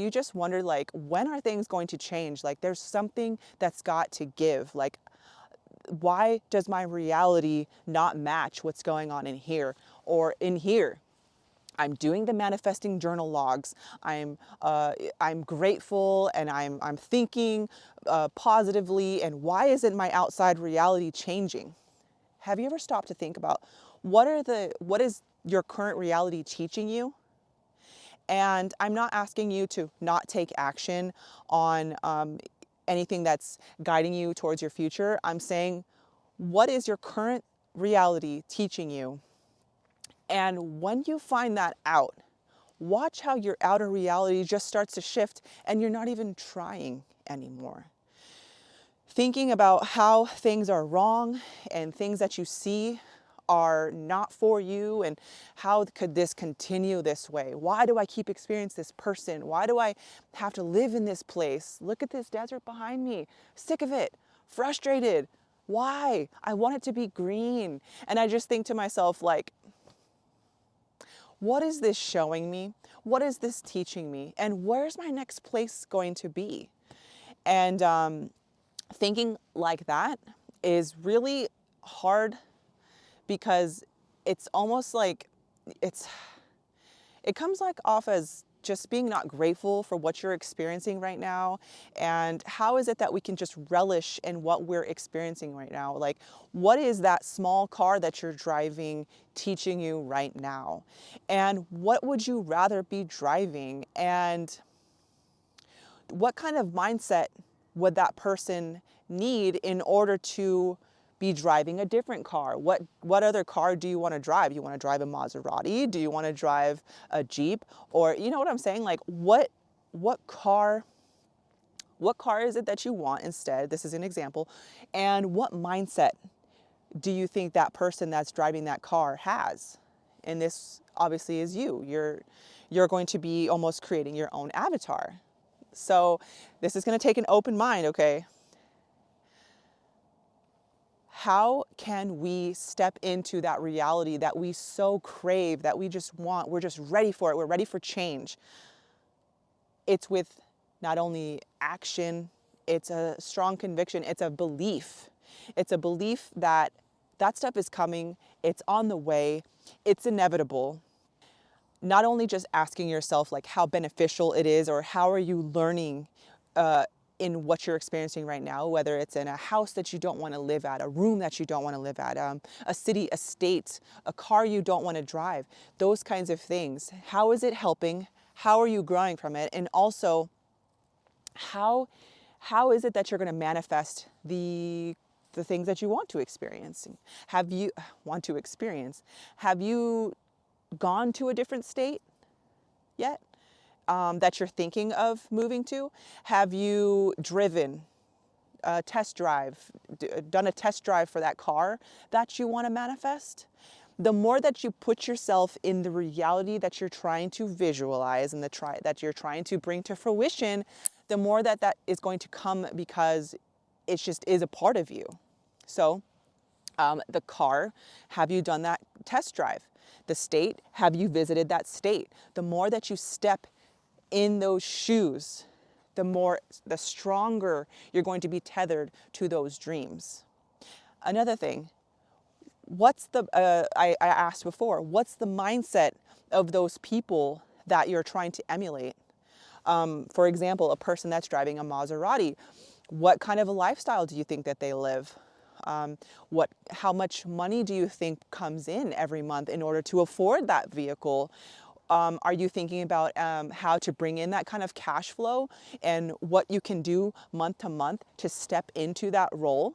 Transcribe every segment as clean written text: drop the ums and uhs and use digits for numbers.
you just wonder, like, when are things going to change? Like, there's something that's got to give. Like, why does my reality not match what's going on in here or in here? I'm doing the manifesting journal logs. I'm grateful and I'm thinking positively. And why isn't my outside reality changing? Have you ever stopped to think about what is your current reality teaching you? And I'm not asking you to not take action on anything that's guiding you towards your future. I'm saying, what is your current reality teaching you? And when you find that out, watch how your outer reality just starts to shift and you're not even trying anymore. Thinking about how things are wrong and things that you see are not for you, and how could this continue this way? Why do I keep experiencing this person? Why do I have to live in this place? Look at this desert behind me. Sick of it. Frustrated. Why? I want it to be green. And I just think to myself, like, what is this showing me? What is this teaching me? And where's my next place going to be? And thinking like that is really hard, because it's almost like it's it comes like off as just being not grateful for what you're experiencing right now. And how is it that we can just relish in what we're experiencing right now? Like, what is that small car that you're driving teaching you right now? And what would you rather be driving? And what kind of mindset would that person need in order to be driving a different car? What other car do you want to drive? You want to drive a Maserati? Do you want to drive a Jeep? Or, you know what I'm saying? Like, what car is it that you want instead? This is an example. And what mindset do you think that person that's driving that car has? And this obviously is you. You're going to be almost creating your own avatar. So this is going to take an open mind, okay? How can we step into that reality that we so crave, that we just want? We're just ready for it. We're ready for change. It's with not only action, it's a strong conviction, it's a belief. It's a belief that that stuff is coming, it's on the way, it's inevitable. Not only just asking yourself like how beneficial it is, or how are you learning in what you're experiencing right now, whether it's in a house that you don't want to live at, a room that you don't want to live at, a city, a state, a car you don't want to drive, those kinds of things. How is it helping? How are you growing from it? And also, how is it that you're going to manifest the things that you want to experience? Have you gone to a different state yet that you're thinking of moving to? Have you driven a test drive, done a test drive for that car that you want to manifest? The more that you put yourself in the reality that you're trying to visualize and that you're trying to bring to fruition, the more that that is going to come, because it just is a part of you. So the car, have you done that test drive? The state, have you visited that state? The more that you step in those shoes, the stronger you're going to be tethered to those dreams. Another thing, I asked before, what's the mindset of those people that you're trying to emulate? For example, a person that's driving a Maserati, what kind of a lifestyle do you think that they live? How much money do you think comes in every month in order to afford that vehicle? Are you thinking about how to bring in that kind of cash flow and what you can do month to month to step into that role?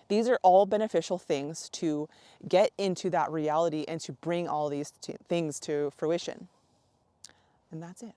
These are all beneficial things to get into that reality and to bring all these things to fruition. And that's it.